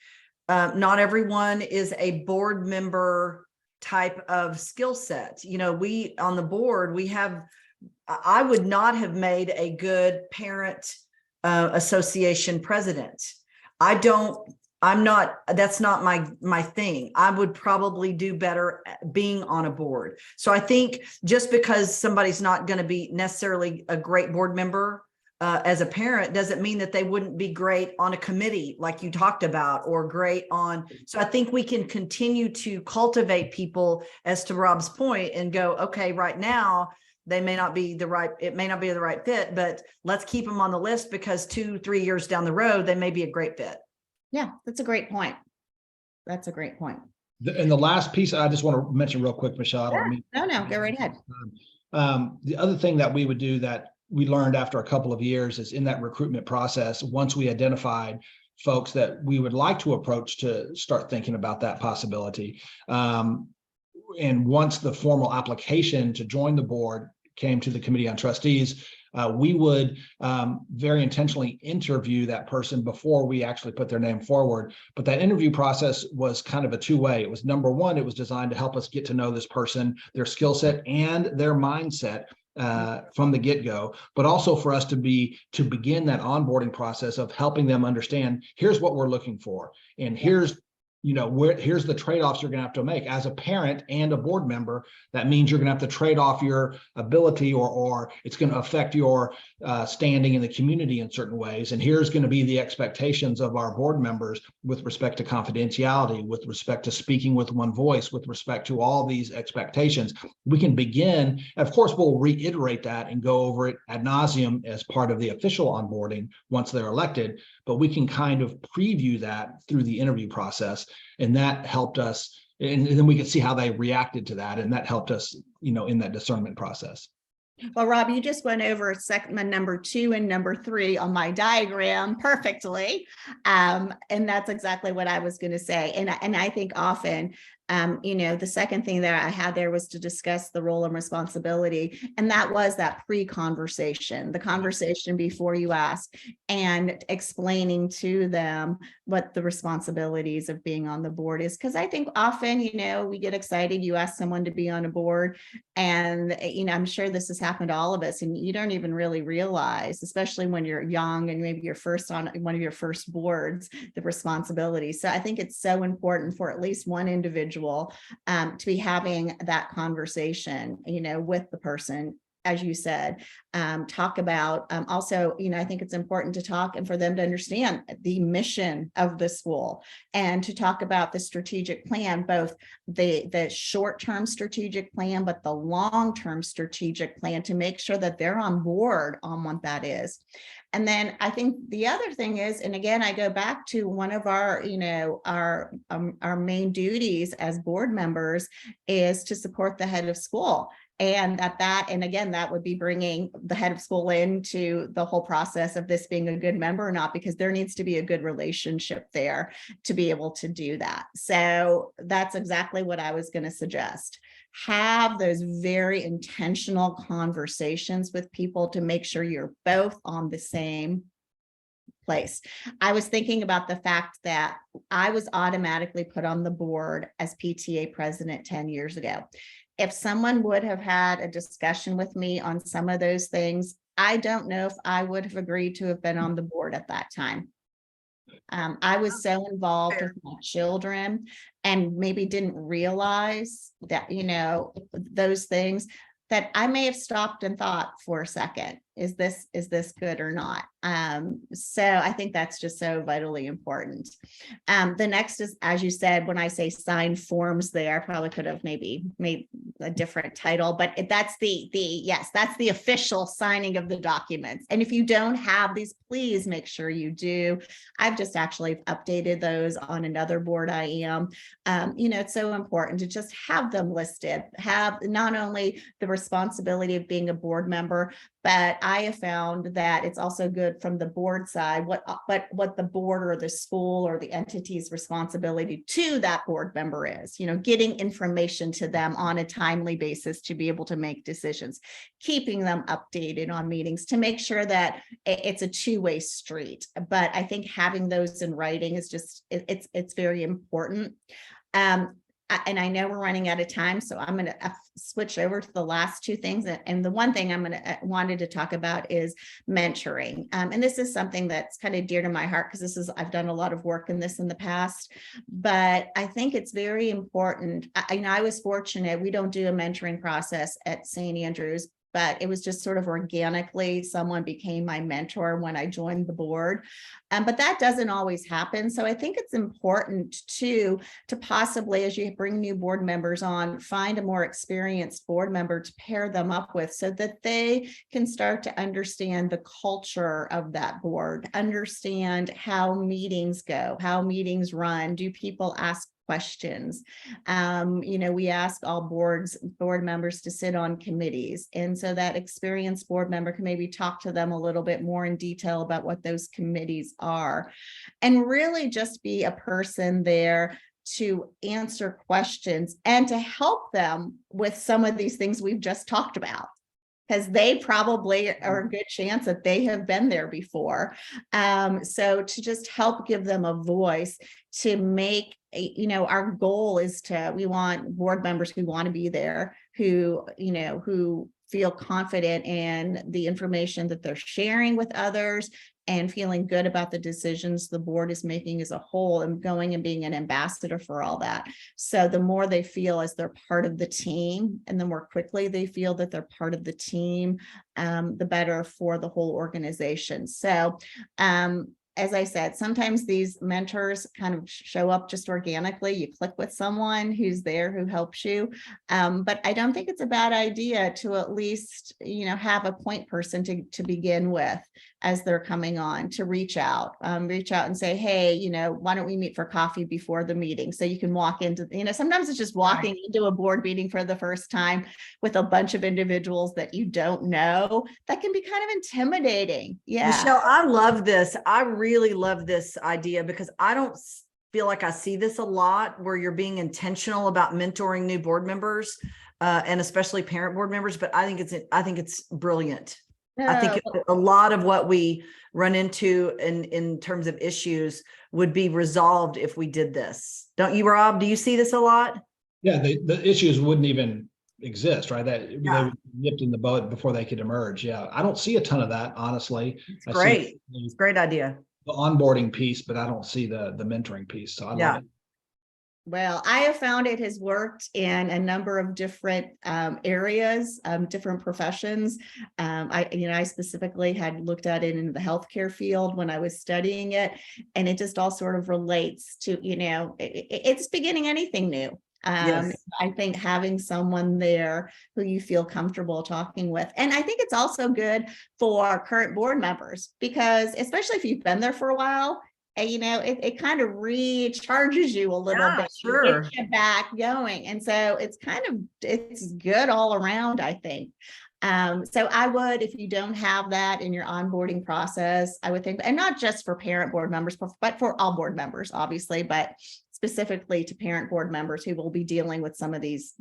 not everyone is a board member type of skill set. We on the board, I would not have made a good parent association president. That's not my thing. I would probably do better being on a board. So I think just because somebody's not going to be necessarily a great board member as a parent doesn't mean that they wouldn't be great on a committee like you talked about, or great on. So I think we can continue to cultivate people, as to Rob's point, and go, okay, right now it may not be the right fit, but let's keep them on the list because 2-3 years down the road, they may be a great fit.
Yeah, that's a great point. That's a great point.
And the last piece I just want to mention real quick, Michelle.
No, go right ahead.
The other thing that we would do that we learned after a couple of years is in that recruitment process, once we identified folks that we would like to approach to start thinking about that possibility. And once the formal application to join the board came to the Committee on Trustees, we would very intentionally interview that person before we actually put their name forward. But that interview process was kind of a two-way. It was, number one, it was designed to help us get to know this person, their skill set and their mindset from the get-go, but also for us to begin that onboarding process of helping them understand, here's what we're looking for, and here's here's the trade-offs you're going to have to make as a parent and a board member. That means you're going to have to trade off your ability, or it's going to affect your standing in the community in certain ways. And here's going to be the expectations of our board members with respect to confidentiality, with respect to speaking with one voice, with respect to all these expectations. We can begin, of course, we'll reiterate that and go over it ad nauseum as part of the official onboarding once they're elected, but we can kind of preview that through the interview process. And that helped us, and then we could see how they reacted to that. And that helped us, in that discernment process.
Well, Rob, you just went over segment number 2 and number 3 on my diagram perfectly. And that's exactly what I was going to say. And I think often, the second thing that I had there was to discuss the role and responsibility. And that was that pre-conversation, the conversation before you ask, and explaining to them what the responsibilities of being on the board is. Because I think often, we get excited, you ask someone to be on a board, and, I'm sure this has happened to all of us, and you don't even really realize, especially when you're young and maybe you're first on one of your first boards, the responsibility. So I think it's so important for at least one individual to be having that conversation, with the person, as you said, talk about also, I think it's important to talk and for them to understand the mission of the school, and to talk about the strategic plan, both the short-term strategic plan, but the long-term strategic plan, to make sure that they're on board on what that is. And then I think the other thing is, and again, I go back to one of our, our main duties as board members is to support the head of school. And and again, that would be bringing the head of school into the whole process of this being a good member or not, because there needs to be a good relationship there to be able to do that. So that's exactly what I was going to suggest. Have those very intentional conversations with people to make sure you're both on the same place. I was thinking about the fact that I was automatically put on the board as PTA president 10 years ago. If someone would have had a discussion with me on some of those things, I don't know if I would have agreed to have been on the board at that time. I was so involved with my children and maybe didn't realize that, those things, that I may have stopped and thought for a second, is this good or not? So I think that's just so vitally important. The next is, as you said, when I say sign forms there, I probably could have maybe made a different title, but that's that's the official signing of the documents. And if you don't have these, please make sure you do. I've just actually updated those on another board I am. It's so important to just have them listed, have not only the responsibility of being a board member, but I have found that it's also good from the board side, what the board or the school or the entity's responsibility to that board member is, getting information to them on a timely basis to be able to make decisions, keeping them updated on meetings to make sure that it's a two-way street. But I think having those in writing is just, it's very important. And I know we're running out of time, so I'm going to switch over to the last two things. And the one thing wanted to talk about is mentoring. And this is something that's kind of dear to my heart, because I've done a lot of work in this in the past, but I think it's very important. I was fortunate. We don't do a mentoring process at St. Andrews, but it was just sort of organically, someone became my mentor when I joined the board. But that doesn't always happen. So I think it's important to possibly, as you bring new board members on, find a more experienced board member to pair them up with, so that they can start to understand the culture of that board, understand how meetings go, how meetings run. Do people ask questions? We ask all board members to sit on committees. And so that experienced board member can maybe talk to them a little bit more in detail about what those committees are, and really just be a person there to answer questions and to help them with some of these things we've just talked about, because they probably are a good chance that they have been there before. So to just help give them a voice to make, our goal is we want board members who want to be there, who feel confident in the information that they're sharing with others, and feeling good about the decisions the board is making as a whole, and going and being an ambassador for all that. So the more they feel as they're part of the team, and the more quickly they feel that they're part of the team, the better for the whole organization. So as I said, sometimes these mentors kind of show up just organically. You click with someone who's there, who helps you. But I don't think it's a bad idea to at least, have a point person to begin with as they're coming on, to reach out and say, hey, why don't we meet for coffee before the meeting? So you can walk into, sometimes it's just walking into a board meeting for the first time with a bunch of individuals that you don't know. That can be kind of intimidating. Yeah.
Michele, I love this. I really love this idea, because I don't feel like I see this a lot, where you're being intentional about mentoring new board members, and especially parent board members. But I think it's brilliant. I think a lot of what we run into in terms of issues would be resolved if we did this. Don't you, Rob? Do you see this a lot?
Yeah, the issues wouldn't even exist, right? They were nipped in the bud before they could emerge. Yeah, I don't see a ton of that, honestly.
It's great. It's a great idea.
The onboarding piece, but I don't see the mentoring piece. So I love it.
Well, I have found it has worked in a number of different areas, different professions. I specifically had looked at it in the healthcare field when I was studying it, and it just all sort of relates to, it's beginning anything new.
Yes.
I think having someone there who you feel comfortable talking with. And I think it's also good for current board members, because especially if you've been there for a while, it kind of recharges you a little
Yeah,
bit,
sure.
gets you back going. And so it's good all around, I think. So I would, if you don't have that in your onboarding process, I would think, and not just for parent board members, but for all board members, obviously, but specifically to parent board members who will be dealing with some of these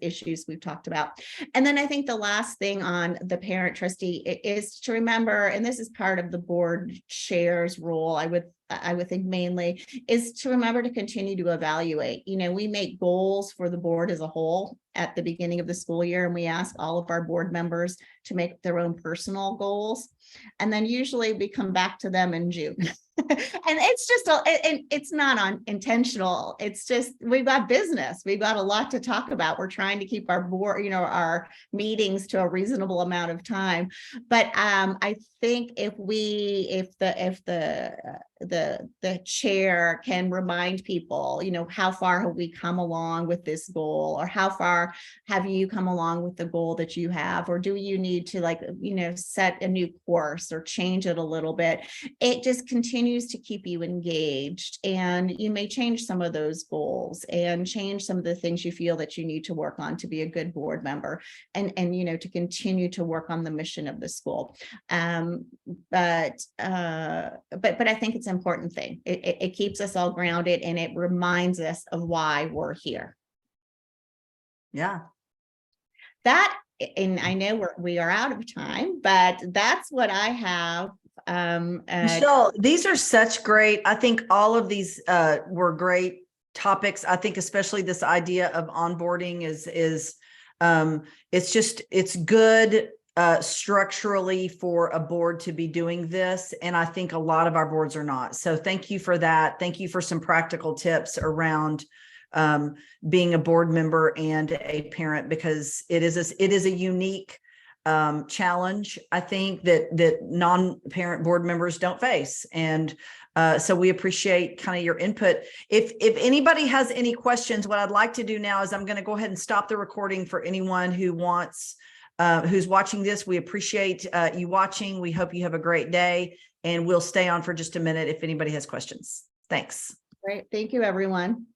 issues we've talked about. And then I think the last thing on the parent trustee is to remember, and this is part of the board chair's role, I would think mainly, is to remember to continue to evaluate. We make goals for the board as a whole at the beginning of the school year, and we ask all of our board members to make their own personal goals. And then usually we come back to them in June. And it's just, it's not intentional. It's just, we've got business. We've got a lot to talk about. We're trying to keep our board, our meetings to a reasonable amount of time. But I think if the chair can remind people, how far have we come along with this goal, or how far have you come along with the goal that you have, or do you need to set a new course or change it a little bit? It just continues to keep you engaged, and you may change some of those goals and change some of the things you feel that you need to work on to be a good board member, and to continue to work on the mission of the school. But I think it's an important thing. It keeps us all grounded, and it reminds us of why we're here.
Yeah.
And I know we are out of time, but that's what I have.
Michele, these are such great. I think all of these were great topics. I think especially this idea of onboarding is it's good structurally for a board to be doing this. And I think a lot of our boards are not. So thank you for that. Thank you for some practical tips around being a board member and a parent, because it is a unique challenge, I think, that non-parent board members don't face. And so we appreciate kind of your input. If anybody has any questions, what I'd like to do now is I'm going to go ahead and stop the recording for anyone who wants, who's watching this. We appreciate you watching. We hope you have a great day, and we'll stay on for just a minute if anybody has questions. Thanks.
Great. Thank you, everyone.